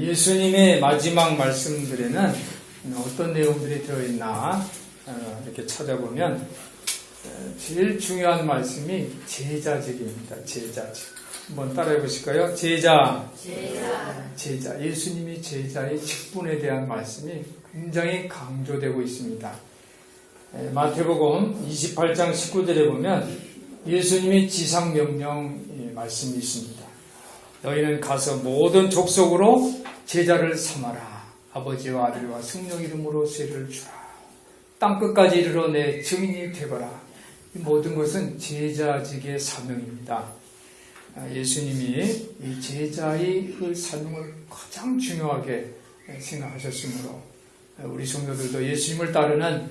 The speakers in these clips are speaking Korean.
예수님의 마지막 말씀들에는 어떤 내용들이 들어있나 이렇게 찾아보면 제일 중요한 말씀이 제자직입니다. 제자직. 한번 따라해 보실까요? 제자. 예수님이 제자의 직분에 대한 말씀이 굉장히 강조되고 있습니다. 마태복음 28장 19절에 보면 예수님이 지상명령 말씀이 있습니다. 너희는 가서 모든 족속으로 제자를 삼아라. 아버지와 아들과 성령 이름으로 세례를 주라. 땅끝까지 이르러 내 증인이 되거라. 이 모든 것은 제자직의 사명입니다. 예수님이 이 제자의 그 사명을 가장 중요하게 생각하셨으므로 우리 성도들도 예수님을 따르는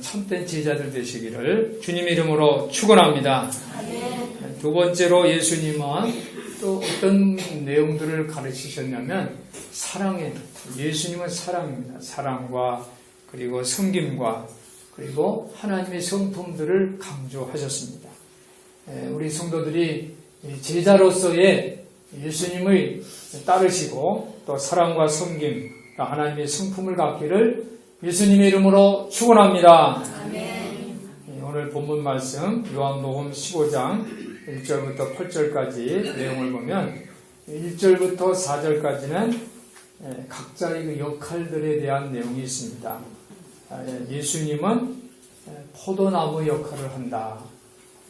참된 제자들 되시기를 주님의 이름으로 축원합니다. 두 번째로 예수님은 또 어떤 내용들을 가르치셨냐면 사랑에, 예수님은 사랑입니다. 사랑과 그리고 섬김과 그리고 하나님의 성품들을 강조하셨습니다. 우리 성도들이 제자로서의 예수님을 따르시고 또 사랑과 섬김, 하나님의 성품을 갖기를 예수님의 이름으로 축원합니다. 오늘 본문 말씀 요한복음 15장 1절부터 8절까지 내용을 보면 1절부터 4절까지는 각자의 그 역할들에 대한 내용이 있습니다. 예수님은 포도나무 역할을 한다.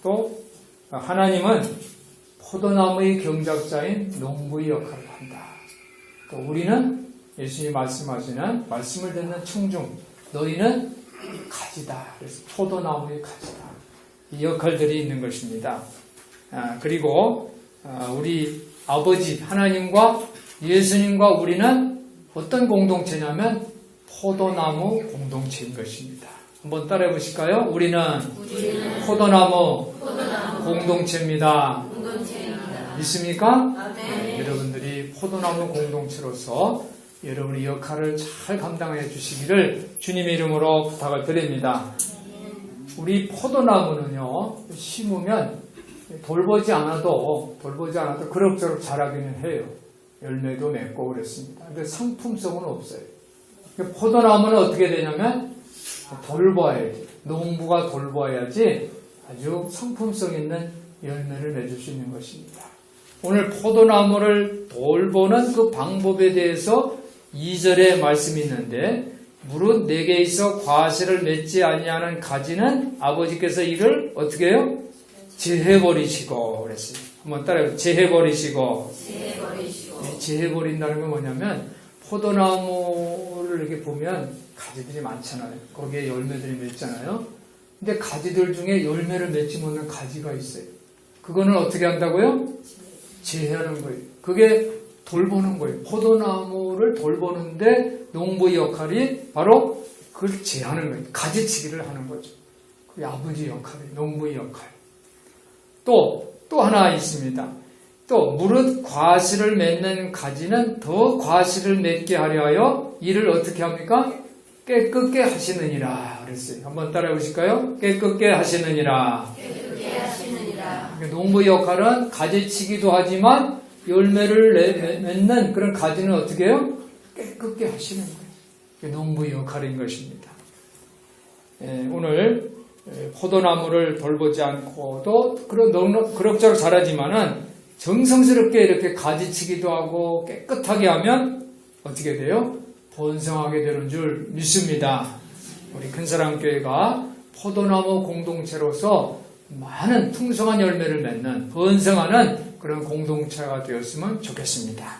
또 하나님은 포도나무의 경작자인 농부의 역할을 한다. 또 우리는 예수님이 말씀하시는 말씀을 듣는 청중, 너희는 가지다. 그래서 포도나무의 가지다. 이 역할들이 있는 것입니다. 그리고 우리 아버지 하나님과 예수님과 우리는 어떤 공동체냐면 포도나무 공동체인 것입니다. 한번 따라해 보실까요? 우리는 포도나무 공동체입니다. 믿습니까? 여러분들이 포도나무 공동체로서 여러분의 역할을 잘 감당해 주시기를 주님의 이름으로 부탁을 드립니다. 우리 포도나무는요, 심으면 돌보지 않아도 그럭저럭 자라기는 해요. 열매도 맺고 그랬습니다. 근데 상품성은 없어요. 포도나무는 어떻게 되냐면 돌봐야지. 농부가 돌봐야지 아주 상품성 있는 열매를 맺을 수 있는 것입니다. 오늘 포도나무를 돌보는 그 방법에 대해서 2절에 말씀이 있는데 무릇 내게 있어 과실을 맺지 아니하는 가지는 아버지께서 이를 어떻게 해요? 제해버리시고 그랬어요. 한번 따라해요. 제해버리시고. 제해버린다는 건 뭐냐면 포도나무를 이렇게 보면 가지들이 많잖아요. 거기에 열매들이 맺잖아요. 근데 가지들 중에 열매를 맺지 못하는 가지가 있어요. 그거는 어떻게 한다고요? 제해하는 거예요. 그게 돌보는 거예요. 포도나무를 돌보는데 농부의 역할이 바로 그걸 제하는 거예요. 가지치기를 하는 거죠. 그게 아버지 역할이에요. 농부의 역할. 또 하나 있습니다. 또 무릇 과실을 맺는 가지는 더 과실을 맺게 하려 하여 이를 어떻게 합니까? 깨끗게 하시느니라 그랬어요. 한번 따라해 보실까요? 깨끗게 하시느니라. 농부의 역할은 가지치기도 하지만 열매를 맺는 그런 가지는 어떻게 해요? 깨끗게 하시는 거예요. 그게 농부의 역할인 것입니다. 오늘 포도나무를 돌보지 않고도 그럭저럭 자라지만은 정성스럽게 이렇게 가지치기도 하고 깨끗하게 하면 어떻게 돼요? 번성하게 되는 줄 믿습니다. 우리 큰사랑교회가 포도나무 공동체로서 많은 풍성한 열매를 맺는 번성하는 그런 공동체가 되었으면 좋겠습니다.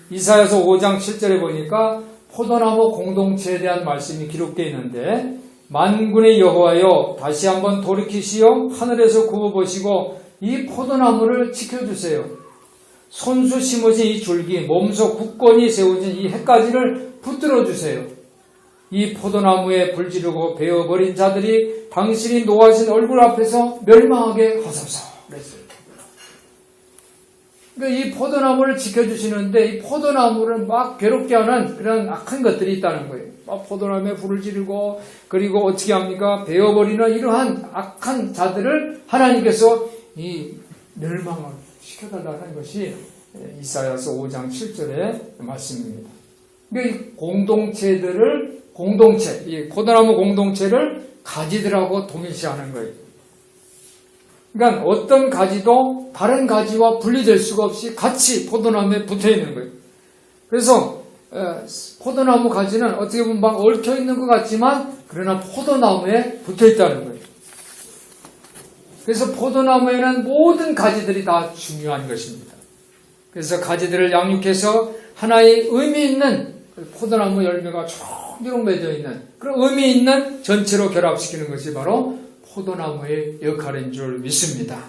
이사야서 5장 7절에 보니까 포도나무 공동체에 대한 말씀이 기록되어 있는데 만군의 여호와여 다시 한번 돌이키시어 하늘에서 굽어보시고 이 포도나무를 지켜주세요. 손수 심어진 이 줄기 몸소 굳건히 세워진 이 햇가지를 붙들어주세요. 이 포도나무에 불지르고 베어버린 자들이 당신이 노하신 얼굴 앞에서 멸망하게 하소서 그랬어요. 그러니까 이 포도나무를 지켜주시는데 이 포도나무를 막 괴롭게 하는 그런 악한 것들이 있다는 거예요. 막 포도나무에 불을 지르고 그리고 어떻게 합니까? 베어버리는 이러한 악한 자들을 하나님께서 이 멸망을 시켜달라는 것이 이사야서 5장 7절의 말씀입니다. 그러니까 이 이 포도나무 공동체를 가지들하고 동일시하는 거예요. 그러니까 어떤 가지도 다른 가지와 분리될 수가 없이 같이 포도나무에 붙어 있는 거예요. 그래서 포도나무 가지는 어떻게 보면 막 얽혀 있는 것 같지만 그러나 포도나무에 붙어 있다는 거예요. 그래서 포도나무에는 모든 가지들이 다 중요한 것입니다. 그래서 가지들을 양육해서 하나의 의미 있는 포도나무 열매가 총비록 맺어 있는 그런 의미 있는 전체로 결합시키는 것이 바로 포도나무의 역할인 줄 믿습니다.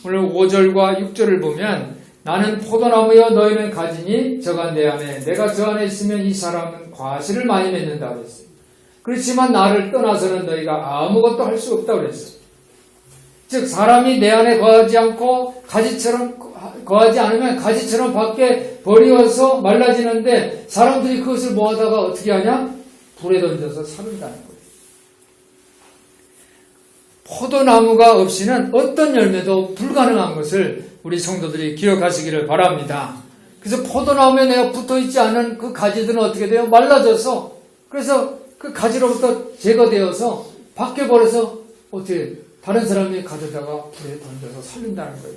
오늘 5절과 6절을 보면 나는 포도나무여 너희는 가지니 저가 내 안에 내가 저 안에 있으면 이 사람은 과실을 많이 맺는다 그랬어요. 그렇지만 나를 떠나서는 너희가 아무것도 할 수 없다 그랬어요. 즉 사람이 내 안에 거하지 않고 거하지 않으면 가지처럼 밖에 버리어서 말라지는데 사람들이 그것을 모아다가 어떻게 하냐? 불에 던져서 사른다는 거예요. 포도나무가 없이는 어떤 열매도 불가능한 것을 우리 성도들이 기억하시기를 바랍니다. 그래서 포도나무에 내가 붙어있지 않은 그 가지들은 어떻게 돼요? 말라져서 그래서 그 가지로부터 제거되어서 밖에 버려서 어떻게 다른 사람이 가져다가 불에 던져서 살린다는 거예요.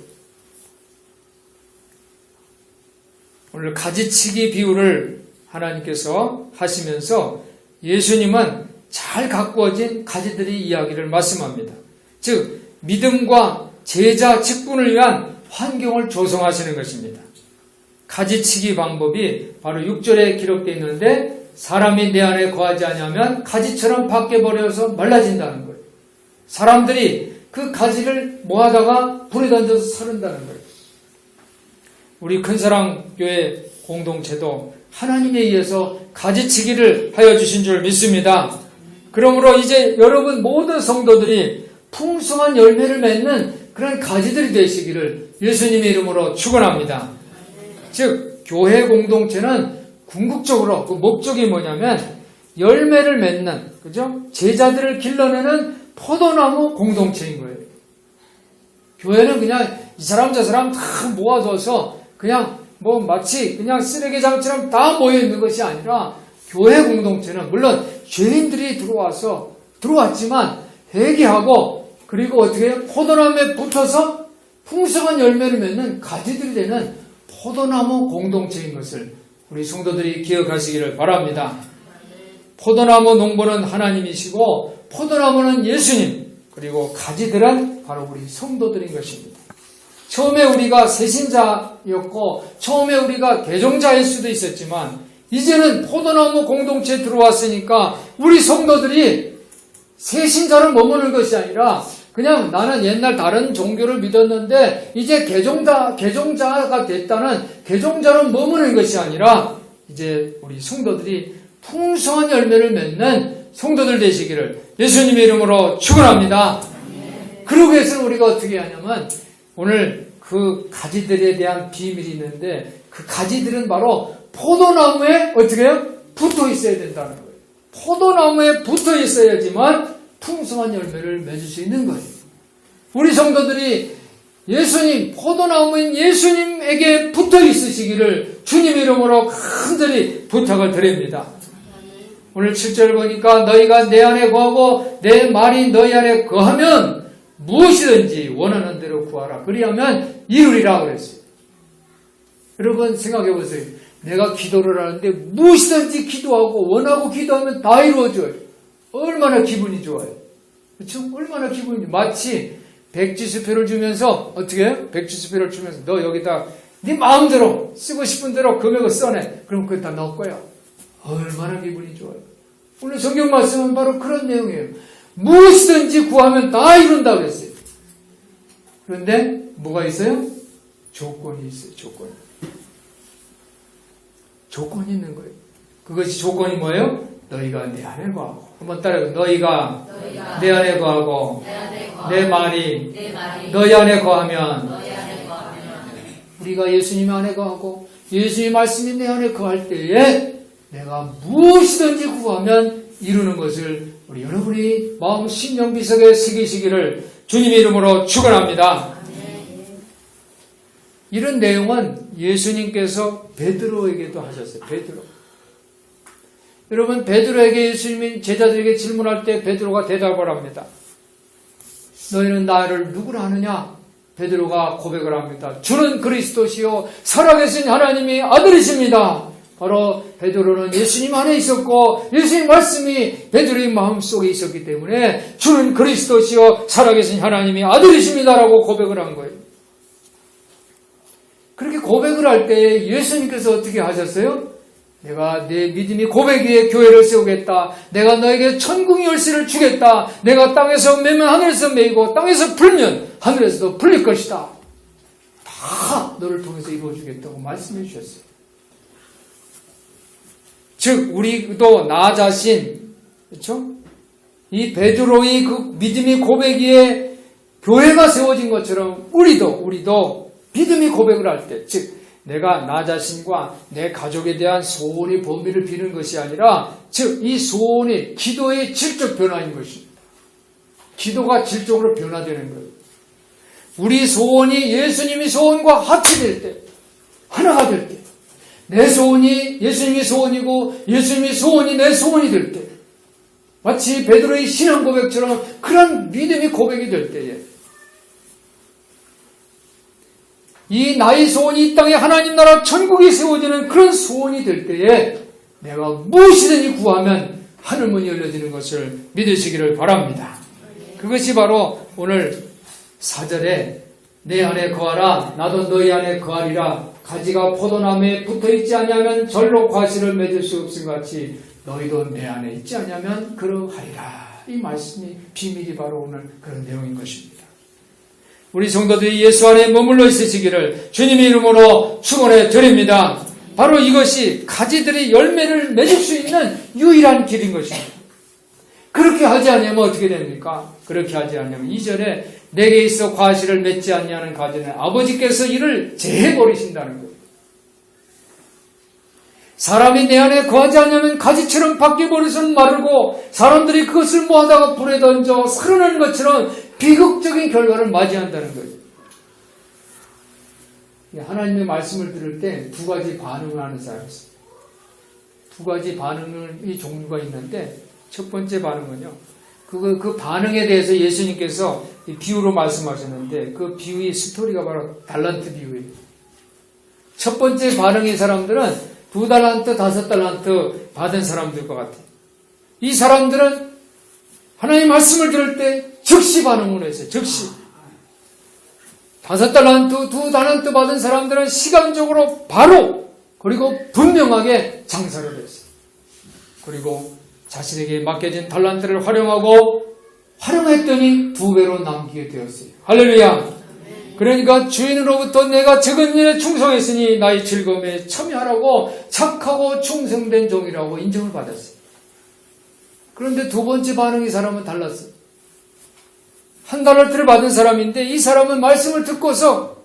오늘 가지치기 비유를 하나님께서 하시면서 예수님은 잘 가꾸어진 가지들의 이야기를 말씀합니다. 즉 믿음과 제자 직분을 위한 환경을 조성하시는 것입니다. 가지치기 방법이 바로 6절에 기록되어 있는데 사람이 내 안에 거하지 않으면 가지처럼 밖에 버려서 말라진다는 거예요. 사람들이 그 가지를 모아다가 불에 던져서 사른다는 거예요. 우리 큰사랑교회 공동체도 하나님에 의해서 가지치기를 하여 주신 줄 믿습니다. 그러므로 이제 여러분 모든 성도들이 풍성한 열매를 맺는 그런 가지들이 되시기를 예수님의 이름으로 축원합니다. 즉 교회 공동체는 궁극적으로 그 목적이 뭐냐면 열매를 맺는 그죠? 제자들을 길러내는 포도나무 공동체인 거예요. 교회는 그냥 이 사람 저 사람 다 모아둬서 그냥 뭐 마치 그냥 쓰레기장처럼 다 모여 있는 것이 아니라 교회 공동체는 물론 죄인들이 들어왔지만 회개하고 그리고 어떻게 해요? 포도나무에 붙어서 풍성한 열매를 맺는 가지들이 되는 포도나무 공동체인 것을 우리 성도들이 기억하시기를 바랍니다. 포도나무 농부는 하나님이시고 포도나무는 예수님 그리고 가지들은 바로 우리 성도들인 것입니다. 처음에 우리가 새신자였고 처음에 우리가 개종자일 수도 있었지만 이제는 포도나무 공동체에 들어왔으니까 우리 성도들이 새신자로 머무는 것이 아니라 그냥 나는 옛날 다른 종교를 믿었는데 이제 개종자가 됐다는 개종자로 머무는 것이 아니라 이제 우리 성도들이 풍성한 열매를 맺는 성도들 되시기를 예수님의 이름으로 축원합니다. 그러기 위해서는 우리가 어떻게 하냐면 오늘 그 가지들에 대한 비밀이 있는데 그 가지들은 바로 포도나무에 어떻게 해요? 붙어 있어야 된다는 거예요. 포도나무에 붙어 있어야지만 풍성한 열매를 맺을 수 있는 거예요. 우리 성도들이 예수님, 포도나무인 예수님에게 붙어 있으시기를 주님의 이름으로 간절히 부탁을 드립니다. 오늘 7절 보니까 너희가 내 안에 거하고 내 말이 너희 안에 거하면 무엇이든지 원하는 대로 구하라. 그리하면 이루리라 그랬어요. 여러분 생각해 보세요. 내가 기도를 하는데 무엇이든지 기도하고 원하고 기도하면 다 이루어져요. 얼마나 기분이 좋아요. 그렇죠? 얼마나 기분이 좋아요. 마치 백지수표를 주면서 어떻게 해요? 백지수표를 주면서 너 여기다 네 마음대로 쓰고 싶은 대로 금액을 써내. 그럼 그거 다 넣을 거야. 얼마나 기분이 좋아요. 오늘 성경 말씀은 바로 그런 내용이에요. 무엇이든지 구하면 다 이룬다고 했어요. 그런데 뭐가 있어요? 조건이 있어요. 조건이 있는 거예요. 그것이 조건이 뭐예요? 너희가 내 안에 거하고 한번 따라해요. 너희가 내 안에 거하고 내 말이 너희 안에 거하면 우리가 예수님 안에 거하고 예수님 말씀이 내 안에 거할 때에 내가 무엇이든지 구하면 이루는 것을 우리 여러분이 마음 신령비석에 새기시기를 주님의 이름으로 축원합니다. 이런 내용은 예수님께서 베드로에게도 하셨어요. 베드로. 여러분, 베드로에게 예수님이 제자들에게 질문할 때 베드로가 대답을 합니다. 너희는 나를 누구라 하느냐? 베드로가 고백을 합니다. 주는 그리스도시요 살아계신 하나님의 아들이십니다. 바로 베드로는 예수님 안에 있었고 예수님 말씀이 베드로의 마음속에 있었기 때문에 주는 그리스도시요 살아계신 하나님의 아들이십니다라고 고백을 한 거예요. 그렇게 고백을 할 때 예수님께서 어떻게 하셨어요? 내가 내 믿음이 고백 위에 교회를 세우겠다. 내가 너에게 천국의 열쇠를 주겠다. 내가 땅에서 매면 하늘에서 매이고 땅에서 풀면 하늘에서도 풀릴 것이다. 다 너를 통해서 이루어주겠다고 말씀해 주셨어요. 즉 우리도 나 자신, 그렇죠? 이 베드로의 그 믿음의 고백 위에 교회가 세워진 것처럼 우리도 믿음의 고백을 할 때, 즉 내가 나 자신과 내 가족에 대한 소원의 범위를 비는 것이 아니라 즉 이 소원이 기도의 질적 변화인 것입니다. 기도가 질적으로 변화되는 거예요. 우리 소원이 예수님의 소원과 합치될 때, 하나가 될 때, 내 소원이 예수님의 소원이고 예수님의 소원이 내 소원이 될 때, 마치 베드로의 신앙 고백처럼 그런 믿음의 고백이 될 때에 이 나의 소원이 이 땅에 하나님 나라 천국이 세워지는 그런 소원이 될 때에 내가 무엇이든지 구하면 하늘문이 열려지는 것을 믿으시기를 바랍니다. 그것이 바로 오늘 4절에 내 안에 거하라 나도 너희 안에 거하리라 가지가 포도나무에 붙어있지 아니하면 절로 과실을 맺을 수 없음 같이 너희도 내 안에 있지 아니하면 그러하리라. 이 말씀이 비밀이 바로 오늘 그런 내용인 것입니다. 우리 성도들이 예수 안에 머물러 있으시기를 주님의 이름으로 축원해 드립니다. 바로 이것이 가지들이 열매를 맺을 수 있는 유일한 길인 것입니다. 그렇게 하지 않으면 어떻게 됩니까? 그렇게 하지 않으면 2절에 내게 있어 과실을 맺지 않냐는 가지는 아버지께서 이를 제해버리신다는 거예요. 사람이 내 안에 거하지 않으면 가지처럼 바뀌어버려서는 마르고 사람들이 그것을 모아다가 불에 던져 살아나는 것처럼 비극적인 결과를 맞이한다는 거예요. 하나님의 말씀을 들을 때 두 가지 반응을 하는 사람이 있어요. 두 가지 반응이 종류가 있는데 첫 번째 반응은요. 그 반응에 대해서 예수님께서 비유로 말씀하셨는데 그 비유의 스토리가 바로 달란트 비유예요. 첫 번째 반응의 사람들은 2달란트, 5달란트 받은 사람들 것 같아요. 이 사람들은 하나님의 말씀을 들을 때 즉시 반응을 했어요. 즉시. 5달란트, 2달란트 받은 사람들은 시간적으로 바로 그리고 분명하게 장사를 했어요. 그리고 자신에게 맡겨진 달란트를 활용했더니 2배로 남기게 되었어요. 할렐루야. 그러니까 주인으로부터 내가 적은 일에 충성했으니 나의 즐거움에 참여하라고 착하고 충성된 종이라고 인정을 받았어요. 그런데 두 번째 반응이 사람은 달랐어요. 1달란트를 받은 사람인데 이 사람은 말씀을 듣고서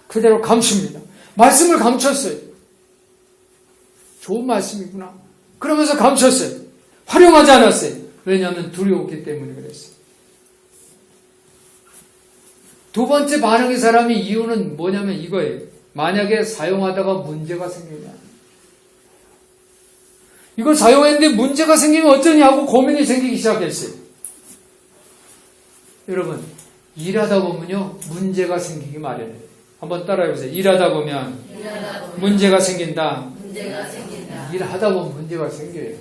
그대로 감춥니다. 말씀을 감췄어요. 좋은 말씀이구나. 그러면서 감췄어요. 활용하지 않았어요. 왜냐하면 두려웠기 때문에 그랬어요. 두 번째 반응의 사람의 이유는 뭐냐면 이거예요. 만약에 사용하다가 문제가 생기냐. 이걸 사용했는데 문제가 생기면 어쩌니 하고 고민이 생기기 시작했어요. 여러분, 일하다 보면요, 문제가 생기기 마련해요. 한번 따라해보세요. 일하다 보면 문제가 생긴다. 일하다 보면 문제가 생겨요.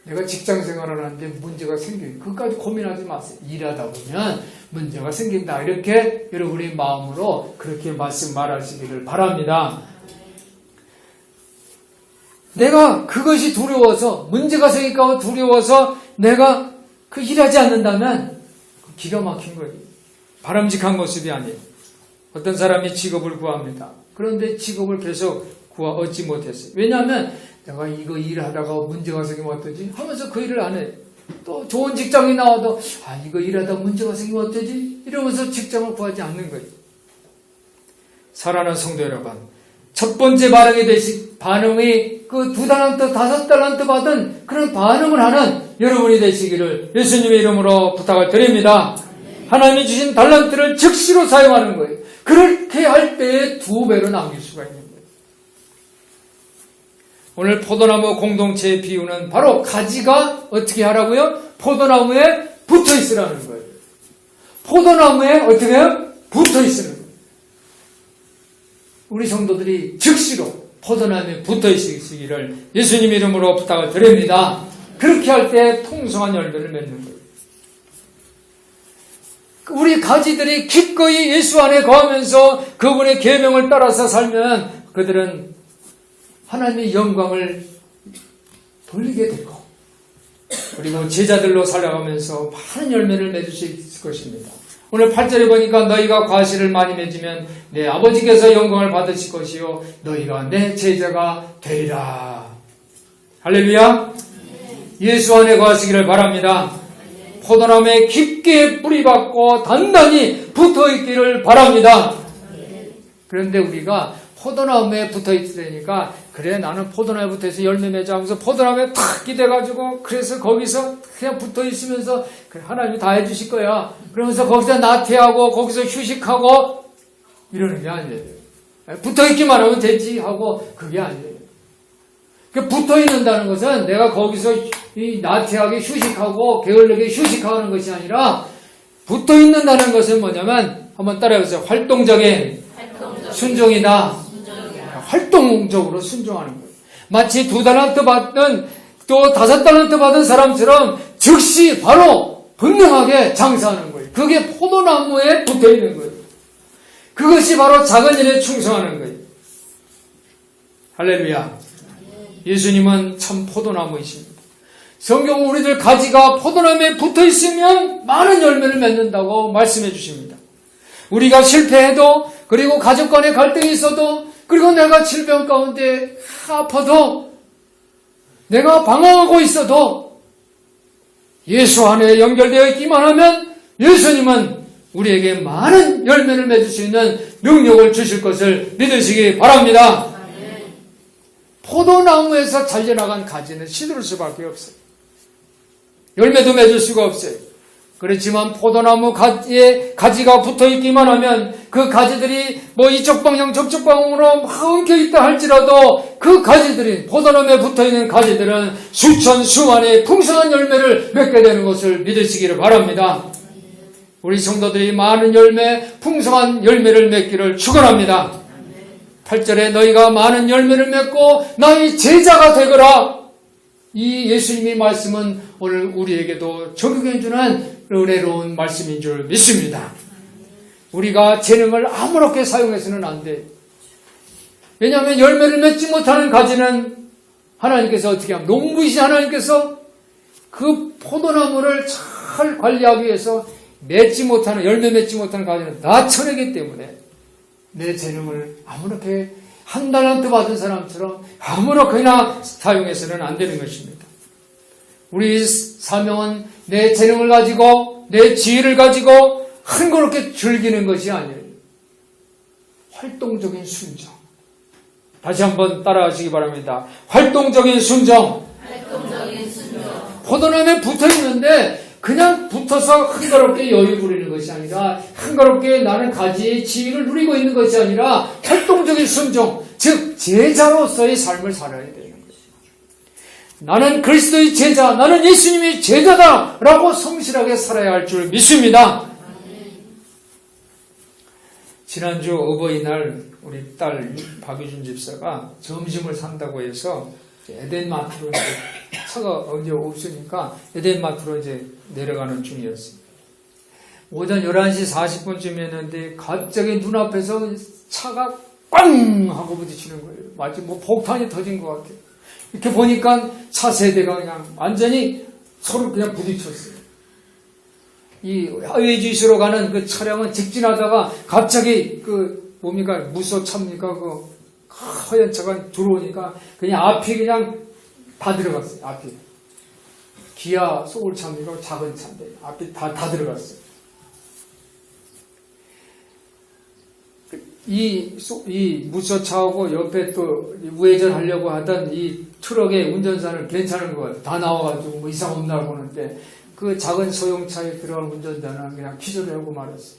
내가 직장 생활을 하는데 문제가 생겨요. 그것까지 고민하지 마세요. 일하다 보면 문제가 생긴다. 이렇게 여러분의 마음으로 그렇게 말하시기를 바랍니다. 내가 그것이 두려워서, 문제가 생길까 두려워서 내가 그 일하지 않는다면 기가 막힌 거예요. 바람직한 모습이 아니에요. 어떤 사람이 직업을 구합니다. 그런데 직업을 계속 얻지 못했어요. 왜냐하면 내가 이거 일하다가 문제가 생기면 어떠지? 하면서 그 일을 안 해요. 또 좋은 직장이 나와도 이거 일하다 문제가 생기면 어떠지? 이러면서 직장을 구하지 않는 거예요. 사랑하는 성도 여러분, 첫 번째 반응이 그 2달란트, 5달란트 받은 그런 반응을 하는 여러분이 되시기를 예수님의 이름으로 부탁을 드립니다. 하나님이 주신 달란트를 즉시로 사용하는 거예요. 그렇게 할 때에 2배로 남길 수가 있는 거예요. 오늘 포도나무 공동체의 비유는 바로 가지가 어떻게 하라고요? 포도나무에 붙어 있으라는 거예요. 포도나무에 어떻게 해요? 붙어 있으라는 거예요. 우리 성도들이 즉시로 포도나무에 붙어 있으시기를 예수님 이름으로 부탁을 드립니다. 그렇게 할 때 풍성한 열매를 맺는 거예요. 우리 가지들이 기꺼이 예수 안에 거하면서 그분의 계명을 따라서 살면 그들은 하나님의 영광을 돌리게 되고 그리고 제자들로 살아가면서 많은 열매를 맺을 수 있을 것입니다. 오늘 8절에 보니까 너희가 과실을 많이 맺으면 내 아버지께서 영광을 받으실 것이요 너희가 내 제자가 되리라. 할렐루야. 예수 안에 거하시기를 바랍니다. 포도나무에 깊게 뿌리박고 단단히 붙어있기를 바랍니다. 그런데 우리가 포도나무에 붙어있으니까 그래 나는 포도나무에 붙어있어 열매 맺자 하면서 포도나무에 탁 기대가지고 그래서 거기서 그냥 붙어있으면서 그래 하나님이 다 해주실 거야 그러면서 거기서 나태하고 거기서 휴식하고 이러는 게 아니에요. 붙어있기만 하면 되지 하고 그게 아니에요. 붙어있는다는 것은 내가 거기서 나태하게 휴식하고 게을르게 휴식하는 것이 아니라 붙어있는다는 것은 뭐냐면 한번 따라해보세요. 활동적인 순종이다. 활동적으로 순종하는 거예요. 마치 2달란트 받는 또 5달란트 받은 사람처럼 즉시 바로 분명하게 장사하는 거예요. 그게 포도나무에 붙어있는 거예요. 그것이 바로 작은 일에 충성하는 거예요. 할렐루야. 예수님은 참 포도나무이십니다. 성경은 우리들 가지가 포도나무에 붙어있으면 많은 열매를 맺는다고 말씀해 주십니다. 우리가 실패해도 그리고 가족 간에 갈등이 있어도 그리고 내가 질병 가운데 아파도 내가 방황하고 있어도 예수 안에 연결되어 있기만 하면 예수님은 우리에게 많은 열매를 맺을 수 있는 능력을 주실 것을 믿으시기 바랍니다. 포도나무에서 잘려나간 가지는 시들 수밖에 없어요. 열매도 맺을 수가 없어요. 그렇지만 포도나무 가지에 가지가 붙어있기만 하면 그 가지들이 뭐 이쪽 방향 저쪽 방향으로 막 엉켜있다 할지라도 그 가지들이 포도나무에 붙어있는 가지들은 수천 수만의 풍성한 열매를 맺게 되는 것을 믿으시기를 바랍니다. 우리 성도들이 많은 열매, 풍성한 열매를 맺기를 축원합니다. 8절에 너희가 많은 열매를 맺고 나의 제자가 되거라. 이 예수님의 말씀은 오늘 우리에게도 적용해주는 은혜로운 말씀인 줄 믿습니다. 우리가 재능을 아무렇게 사용해서는 안 돼. 왜냐하면 열매를 맺지 못하는 가지는 하나님께서 어떻게 하면 농부이신 하나님께서 그 포도나무를 잘 관리하기 위해서 열매 맺지 못하는 가지는 다 쳐내기 때문에 내 재능을 아무렇게 한 달란트 받은 사람처럼 아무렇게나 사용해서는 안 되는 것입니다. 우리 사명은 내 재능을 가지고 내 지혜를 가지고 한가롭게 즐기는 것이 아니에요. 활동적인 순종. 다시 한번 따라하시기 바랍니다. 활동적인 순종. 포도나무에 붙어있는데 그냥 붙어서 한가롭게 여유 부리는 것이 아니라 한가롭게 나는 가지의 지위를 누리고 있는 것이 아니라 활동적인 순종, 즉 제자로서의 삶을 살아야 되는 것입니다. 나는 그리스도의 제자, 나는 예수님의 제자다 라고 성실하게 살아야 할 줄 믿습니다. 지난주 어버이날 우리 딸 박유준 집사가 점심을 산다고 해서 에덴마트로 이제 차가 언제 없으니까 에덴마트로 이제 내려가는 중이었어요. 오전 11시 40분쯤이었는데 갑자기 눈앞에서 차가 꽝 하고 부딪히는 거예요. 마치 뭐 폭탄이 터진 것 같아요. 이렇게 보니까 차 세대가 그냥 완전히 서로 그냥 부딪혔어요. 이 하회주시로 가는 그 차량은 직진하다가 갑자기 그 뭡니까 무소차입니까 그 하얀 차가 들어오니까 그냥 앞이 그냥 다 들어갔어요. 앞이 기아 소울차입니까 작은 차인데 앞이 다 들어갔어요. 이 무소차하고 옆에 또 우회전하려고 하던 이 트럭의 운전사는 괜찮은 것 같아요. 다 나와가지고 뭐 이상 없나 보는데 그 작은 소형차에 들어간 운전자는 그냥 기절을 하고 말았어요.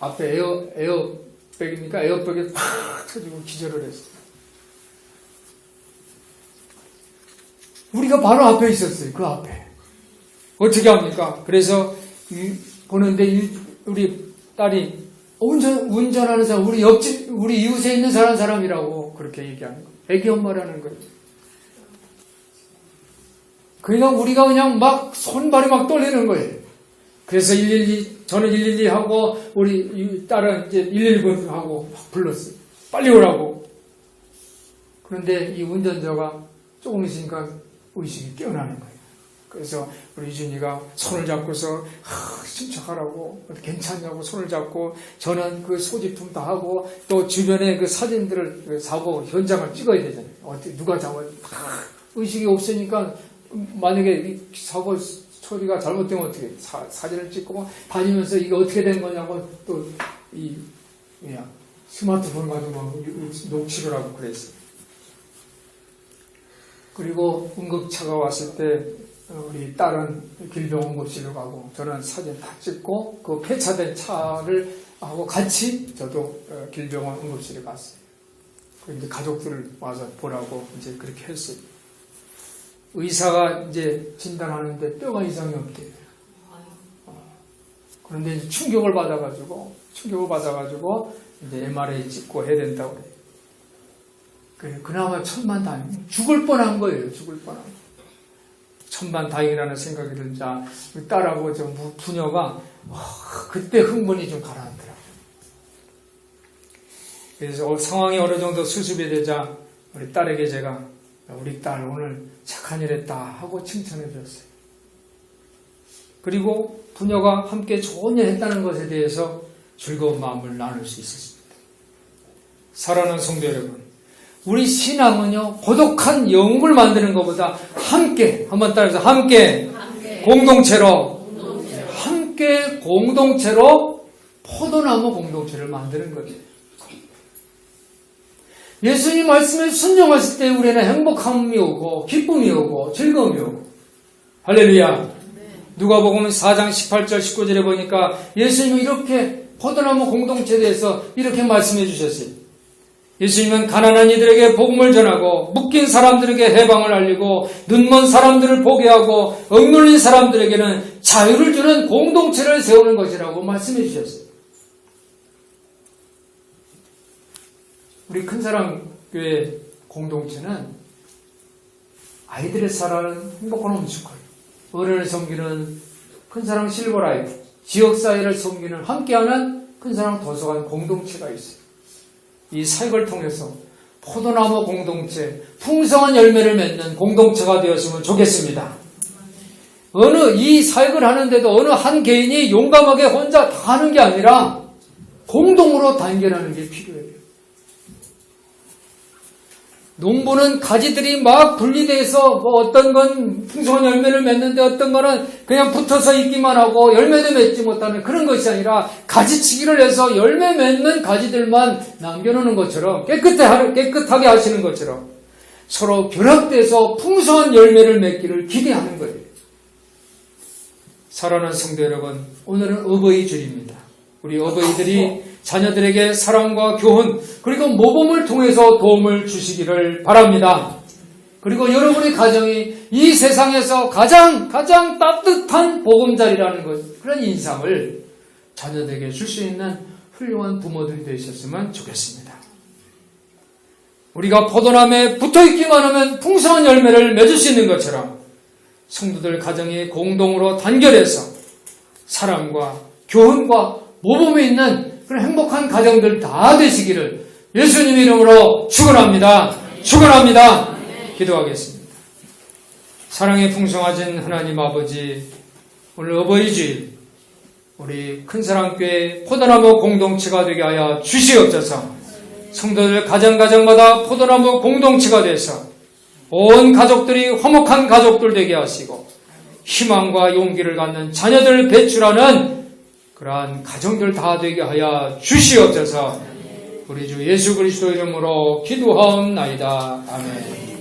앞에 에어 에어백이니까 에어백에 팍 터지고 기절을 했어요. 우리가 바로 앞에 있었어요. 그 앞에. 어떻게 합니까? 그래서 보는데 우리 딸이 운전하는 사람, 우리 옆집, 우리 이웃에 있는 사람이라고 그렇게 얘기하는 거예요. 애기 엄마라는 거예요. 그냥 우리가 그냥 막 손발이 막 떨리는 거예요. 그래서 저는 112 하고 우리 딸은 이제 119 하고 막 불렀어요. 빨리 오라고. 그런데 이 운전자가 조금 있으니까 의식이 깨어나는 거예요. 그래서 우리 유진이가 손을 잡고서 침착하라고 괜찮냐고 손을 잡고 저는 그 소지품 다 하고 또 주변에 그 사진들을 사고 현장을 찍어야 되잖아요. 어떻게 누가 잡아요? 의식이 없으니까 만약에 사고 처리가 잘못되면 어떻게 사진을 찍고 다니면서 이게 어떻게 된 거냐고 또 스마트폰 가지고 녹취를 하고 그랬어요. 그리고 응급차가 왔을 때 우리 딸은 길병응급실로 가고 저는 사진 다 찍고 그 폐차된 차를 하고 같이 저도 길병원 응급실에 갔어요. 이제 가족들을 와서 보라고 이제 그렇게 했어요. 의사가 이제 진단하는데 뼈가 이상이 없대요. 그런데 이제 충격을 받아가지고 이제 MRI 찍고 해야 된다고 그래요. 그나마 천만다행. 죽을 뻔한 거예요. 죽을 뻔한 거. 천만다행이라는 생각이 들자 딸하고 저 부녀가 그때 흥분이 좀 가라앉더라고요. 그래서 상황이 어느 정도 수습이 되자 우리 딸에게 제가 우리 딸 오늘 착한 일 했다 하고 칭찬해 줬어요. 그리고 부녀가 함께 좋은 일 했다는 것에 대해서 즐거운 마음을 나눌 수 있었습니다. 사랑하는 성도 여러분, 우리 신앙은요, 고독한 영웅을 만드는 것보다 함께, 한번 따라서 함께 공동체로 포도나무 공동체를 만드는 거예요. 예수님 말씀에 순종했을 때 우리는 행복함이 오고 기쁨이 오고 즐거움이 오고 할렐루야. 누가복음 4장 18절 19절에 보니까 예수님은 이렇게 포도나무 공동체에 대해서 이렇게 말씀해 주셨어요. 예수님은 가난한 이들에게 복음을 전하고 묶인 사람들에게 해방을 알리고 눈먼 사람들을 보게 하고 억눌린 사람들에게는 자유를 주는 공동체를 세우는 것이라고 말씀해 주셨어요. 우리 큰사랑교회 공동체는 아이들의 살아는 행복한 홈스쿨, 어른을 섬기는 큰사랑 실버라이프, 지역사회를 섬기는 함께하는 큰사랑 도서관 공동체가 있어요. 이 사역을 통해서 포도나무 공동체, 풍성한 열매를 맺는 공동체가 되었으면 좋겠습니다. 이 사역을 하는데도 어느 한 개인이 용감하게 혼자 다 하는 게 아니라 공동으로 단결하는 게 필요해요. 농부는 가지들이 막 분리돼서 어떤 건 풍성한 열매를 맺는데 어떤 거는 그냥 붙어서 있기만 하고 열매도 맺지 못하는 그런 것이 아니라 가지치기를 해서 열매 맺는 가지들만 남겨놓는 것처럼 깨끗하게 하시는 것처럼 서로 결합돼서 풍성한 열매를 맺기를 기대하는 거예요. 사랑하는 성도 여러분, 오늘은 어버이 주일입니다. 우리 어버이들이 자녀들에게 사랑과 교훈 그리고 모범을 통해서 도움을 주시기를 바랍니다. 그리고 여러분의 가정이 이 세상에서 가장 따뜻한 보금자리라는 것, 그런 인상을 자녀들에게 줄 수 있는 훌륭한 부모들이 되셨으면 좋겠습니다. 우리가 포도나무에 붙어있기만 하면 풍성한 열매를 맺을 수 있는 것처럼 성도들 가정이 공동으로 단결해서 사랑과 교훈과 모범이 있는 그런 행복한 가정들 다 되시기를 예수님 이름으로 축원합니다. 축원합니다. 기도하겠습니다. 사랑에 풍성하신 하나님 아버지, 오늘 어버이 주일 우리 큰사랑교회 포도나무 공동체가 되게 하여 주시옵소서. 성도들 가정마다 포도나무 공동체가 돼서 온 가족들이 화목한 가족들 되게 하시고 희망과 용기를 갖는 자녀들을 배출하는 그러한 가정들 다 되게 하여 주시옵소서. 우리 주 예수 그리스도 이름으로 기도하옵나이다. 아멘.